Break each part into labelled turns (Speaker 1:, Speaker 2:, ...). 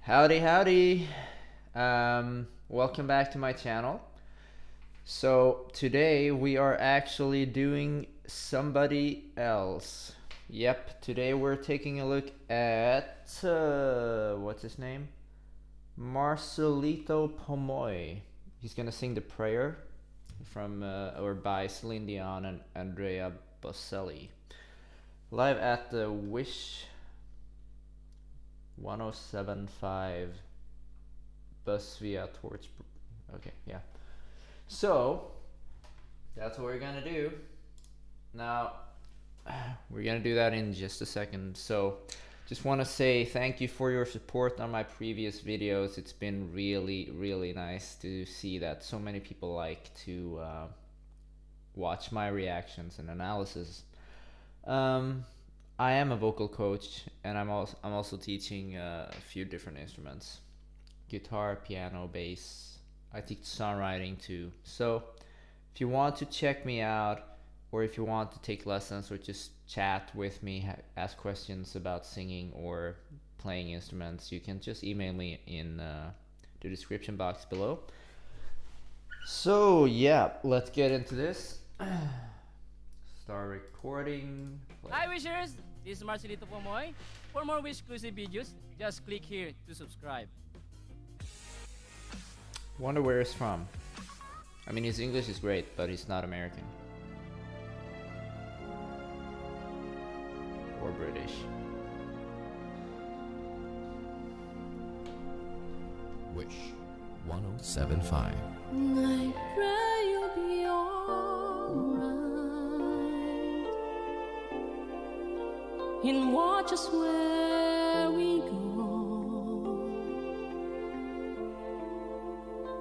Speaker 1: Howdy, howdy. Welcome back to my channel. So today we are actually doing somebody else. Yep, today we're taking a look at what's his name? Marcelito Pomoy. He's gonna sing the prayer from or by Celine Dion and Andrea Bocelli, live at the Wish 1075 bus via Torch. Okay, yeah. So that's what we're gonna do. Now we're gonna do that in just a second. So just want to say thank you for your support on my previous videos. It's been really nice to see that so many people like to watch my reactions and analysis. I am a vocal coach, and I'm also teaching a few different instruments: guitar, piano, bass. I teach songwriting too. So if you want to check me out, or if you want to take lessons or just chat with me, ask questions about singing or playing instruments, you can just email me in the description box below. So yeah, let's get into this. Start recording.
Speaker 2: Hi Wishers, this is Marcelito Pomoy. For more Wish exclusive videos, just click here to subscribe.
Speaker 1: Wonder where he's from. I mean, his English is great, but he's not American. Or British.
Speaker 3: Wish 1075.
Speaker 4: I pray you'll be alright, and watch us where we go,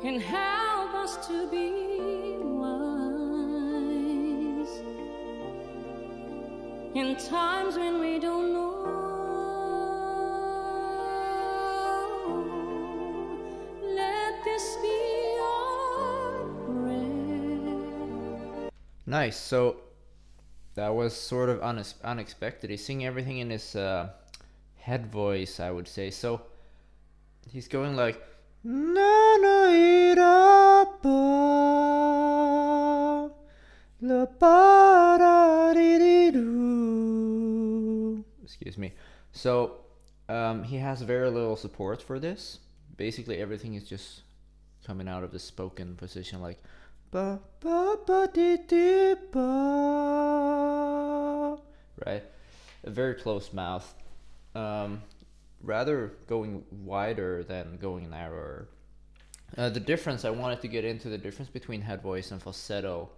Speaker 4: and help us to be wise in times when we don't know. Let this be our prayer.
Speaker 1: Nice. So that was sort of unexpected. He's singing everything in his head voice, I would say. So he's going like na na ira pa la pa da di di do. Excuse me. So he has very little support for this. Basically everything is just coming out of the spoken position, like ba ba ba di di ba, right? A very close mouth. Rather going wider than going narrower. The difference, I wanted to get into the difference between head voice and falsetto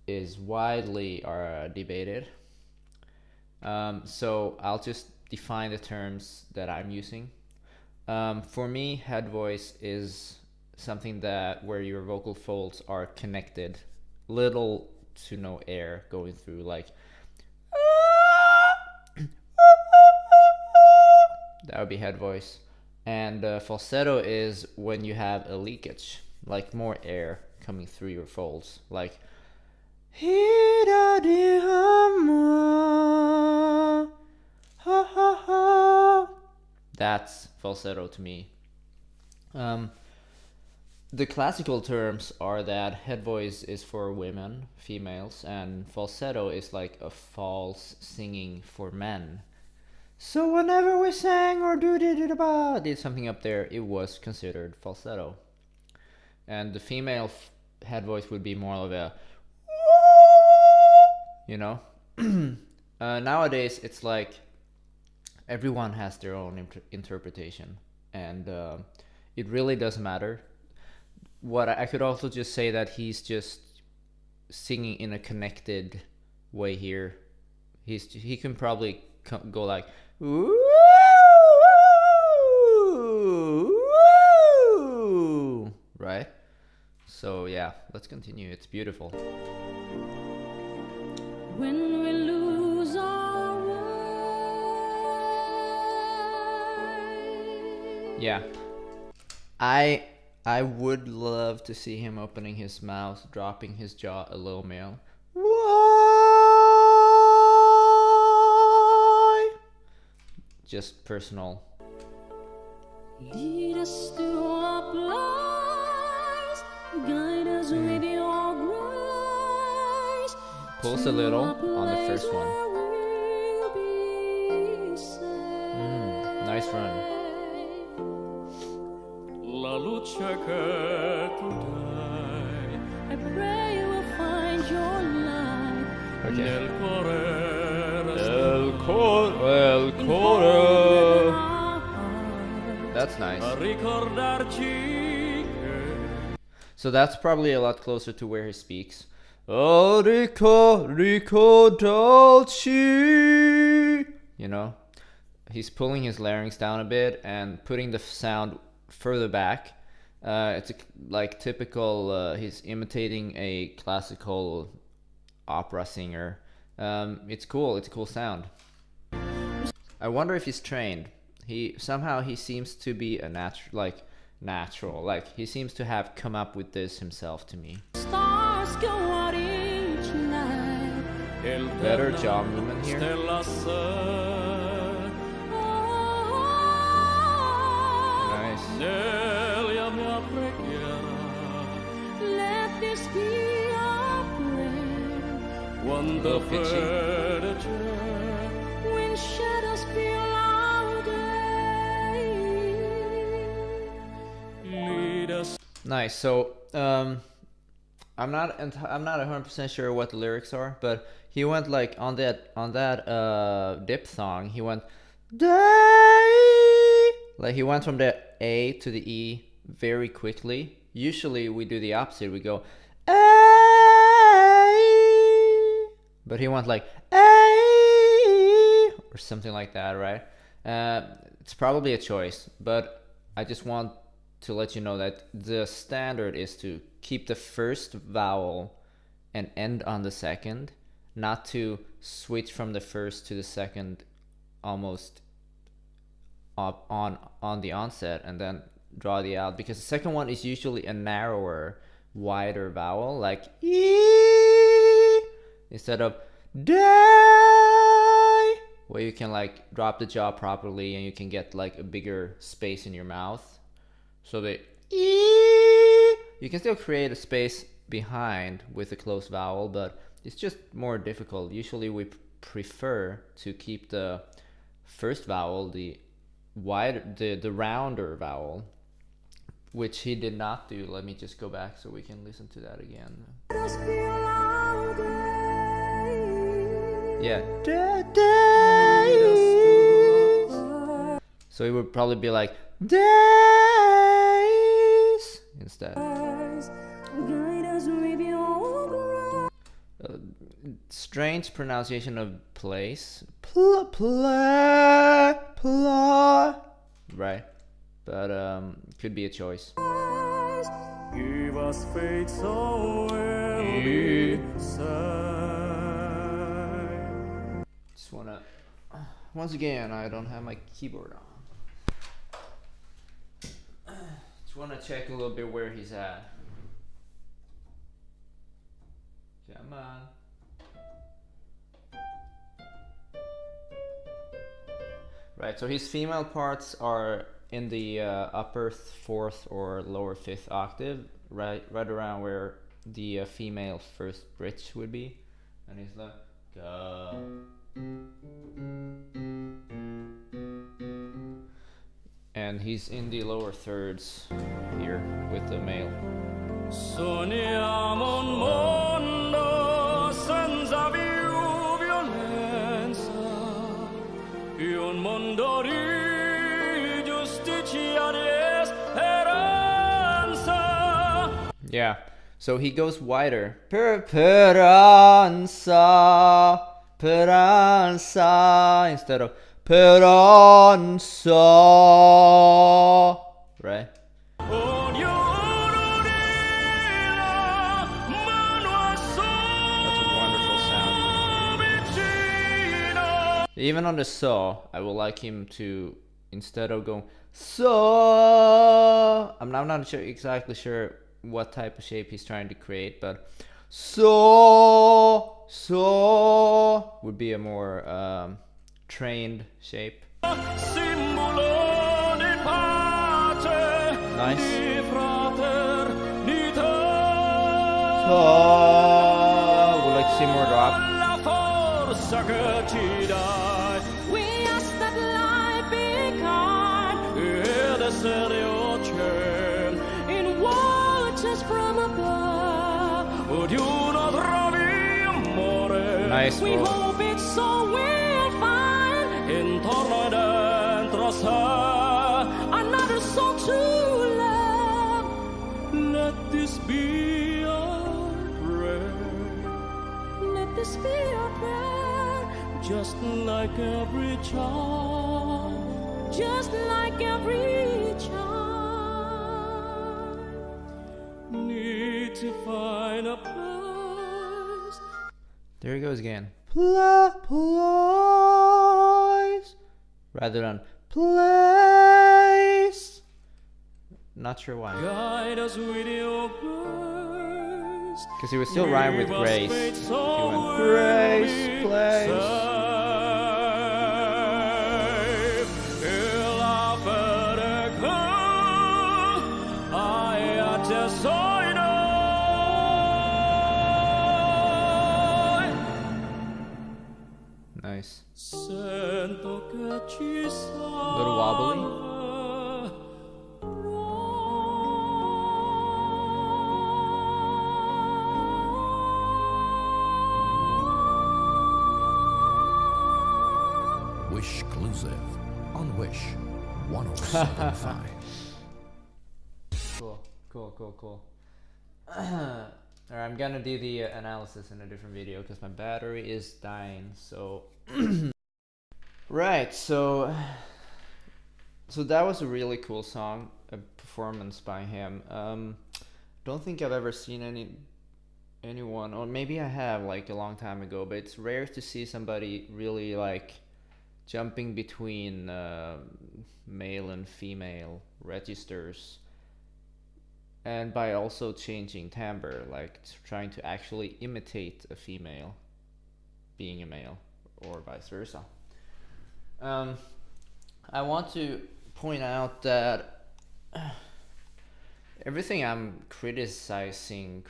Speaker 1: is widely debated. So I'll just define the terms that I'm using. For me, head voice is something that where your vocal folds are connected, little to no air going through, like that would be head voice. And falsetto is when you have a leakage, like more air coming through your folds, like that's falsetto to me. The classical terms are that head voice is for women, females, and falsetto is like a false singing for men. So whenever we sang or did something up there, it was considered falsetto. And the female head voice would be more of a, you know. Nowadays it's like everyone has their own interpretation, and it really doesn't matter. What I could also just say that he's just singing in a connected way here. He can probably go like ooh, right? So yeah, let's continue. It's beautiful.
Speaker 4: When we lose our way.
Speaker 1: Yeah, I would love to see him opening his mouth, dropping his jaw a little more. Why? Just personal
Speaker 4: Lead us to our place, guide us with your grace.
Speaker 1: Pulls a little on the first one. Nice run.
Speaker 2: Lalu che tu dai
Speaker 4: I pray you will find your light.
Speaker 1: Okay.
Speaker 2: nel cuore
Speaker 1: El Coro. That's nice.
Speaker 2: a ricordarci che
Speaker 1: So that's probably a lot closer to where he speaks. Oh, ricordarci. You know, he's pulling his larynx down a bit and putting the sound further back. It's like typical. He's imitating a classical opera singer. It's cool. It's a cool sound. I wonder if he's trained. He seems to be a natural. Like he seems to have come up with this himself to me.
Speaker 4: Stars go out each night.
Speaker 1: Better jaw movement here.
Speaker 2: stella se
Speaker 1: Nice.
Speaker 2: nella mia preghiera
Speaker 4: Let this be our prayer.
Speaker 2: quando
Speaker 1: Little pitchy.
Speaker 2: fede c'è
Speaker 4: When shadows fill our day.
Speaker 2: lead us
Speaker 1: Nice. So I'm not 100% sure what the lyrics are, but he went like on that dip song. He went day, like he went from the A to the E very quickly. Usually we do the opposite. We go A, but he went like A or something like that, right? It's probably a choice, but I just want to let you know that the standard is to keep the first vowel and end on the second, not to switch from the first to the second almost up on the onset and then draw the out, because the second one is usually a narrower, wider vowel, like E instead of day, where you can like drop the jaw properly and you can get like a bigger space in your mouth. So the E, you can still create a space behind with a closed vowel, but it's just more difficult. Usually we prefer to keep the first vowel, the rounder vowel, which he did not do. Let me just go back so we can listen to that again.
Speaker 4: Let us fill our day.
Speaker 1: Yeah. Days. So it would probably be like days instead.
Speaker 4: Guide us with your grace.
Speaker 1: Strange pronunciation of place. Right. But could be a choice.
Speaker 2: give us faith so weary say.
Speaker 1: Just wanna once again, I don't have my keyboard on. Just wanna check a little bit where he's at. Come on. Right, so his female parts are in the upper fourth or lower fifth octave, right around where the female first bridge would be, and he's like, and he's in the lower thirds here with the male.
Speaker 2: Sogniamo un mondo senza più violenza, un mondo di giustizia, di speranza.
Speaker 1: Yeah, so he goes wider. Speranza instead of speranza, right? That's a wonderful sound. Even on the saw, I would like him to, instead of going so, I'm not sure, exactly sure what type of shape he's trying to create, but so would be a more trained shape.
Speaker 2: Simbolo di pace.
Speaker 1: Nice.
Speaker 5: fraternità.
Speaker 1: Would like to see more drop.
Speaker 5: La forza che ci dai
Speaker 4: We ask that life be kind
Speaker 5: ed essere ocean
Speaker 4: in waters from above.
Speaker 5: ognuno trovi amore
Speaker 1: Nice.
Speaker 4: We
Speaker 1: Roll.
Speaker 4: hope it's so we'll find
Speaker 5: intorno e dentro sé.
Speaker 4: another soul to love.
Speaker 5: Let this be our prayer,
Speaker 4: Let this be our prayer,
Speaker 5: just like every child.
Speaker 4: just like every child.
Speaker 5: Need to find a place.
Speaker 1: There he goes again. Place. Rather than place. Not sure why.
Speaker 5: Guide us with your grace.
Speaker 1: Because he would still rhyme with
Speaker 5: Give us
Speaker 1: grace.
Speaker 5: faith
Speaker 1: He
Speaker 5: so
Speaker 1: went
Speaker 5: we'll
Speaker 1: grace,
Speaker 5: be
Speaker 1: place.
Speaker 5: safe. Il a fedele, ai a te soi noi.
Speaker 1: Nice.
Speaker 5: Sento che ci sarà.
Speaker 1: Little wobbly.
Speaker 3: Wish exclusive on Wish 1075.
Speaker 1: Cool. Alright, I'm gonna do the analysis in a different video because my battery is dying, so... Right, so that was a really cool song, a performance by him. Don't think I've ever seen anyone, or maybe I have like a long time ago, but it's rare to see somebody really like jumping between male and female registers, and by also changing timbre, like trying to actually imitate a female being a male, or vice versa. I want to point out that everything I'm criticizing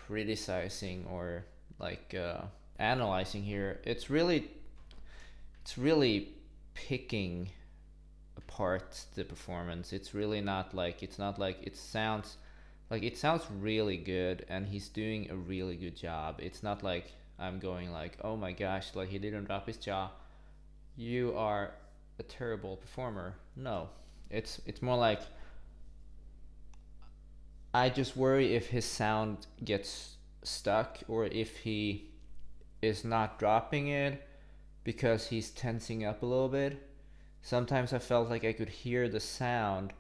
Speaker 1: or like analyzing here, it's really picking apart the performance. It's not like it sounds really good and he's doing a really good job. It's not like I'm going like, oh my gosh, like he didn't drop his jaw, you are a terrible performer. No, it's more like I just worry if his sound gets stuck or if he is not dropping it because he's tensing up a little bit. Sometimes I felt like I could hear the sound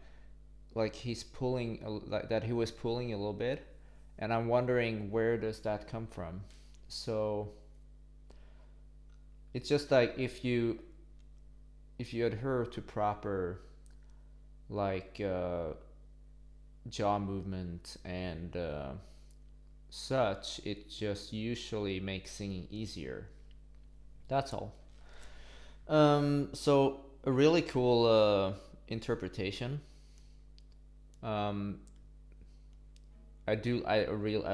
Speaker 1: like he's pulling, like that he was pulling a little bit, and I'm wondering where does that come from. So it's just like if you adhere to proper like jaw movement and such, it just usually makes singing easier. That's all. So a really cool interpretation. I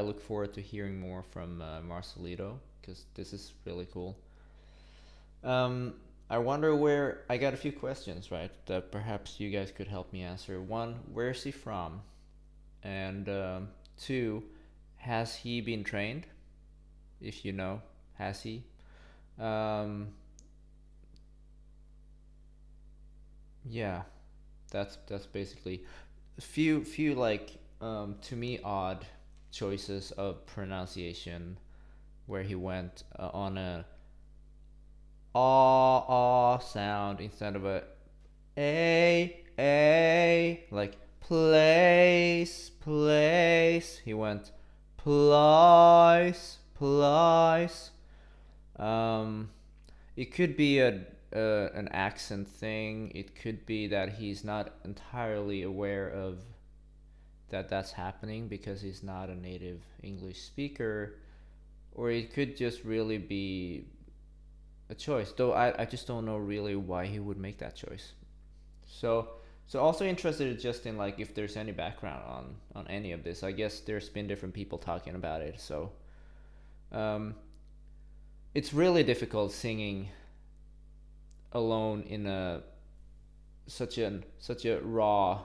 Speaker 1: look forward to hearing more from Marcelito, because this is really cool. I wonder where, I got a few questions, right, that perhaps you guys could help me answer. One, where's he from? And two, has he been trained? If you know, has he? Yeah, that's basically a few like to me odd choices of pronunciation where he went on a sound instead of a, like place. He went place. It could be an accent thing. It could be that he's not entirely aware of that's happening because he's not a native English speaker, or it could just really be a choice, though I just don't know really why he would make that choice. So So also interested just in like if there's any background on any of this. I guess there's been different people talking about it. So it's really difficult singing alone in a such a raw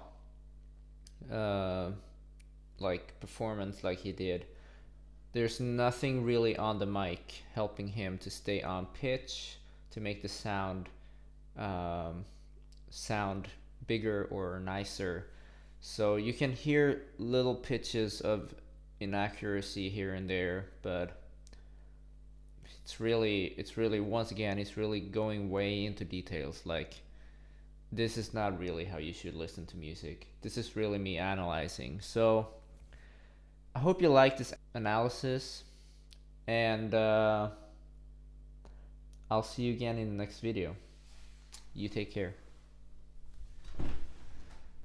Speaker 1: like performance like he did. There's nothing really on the mic helping him to stay on pitch, to make the sound sound bigger or nicer. So you can hear little pitches of inaccuracy here and there, but it's really once again it's really going way into details. Like, this is not really how you should listen to music. This is really me analyzing. So I hope you like this analysis, and I'll see you again in the next video. You take care.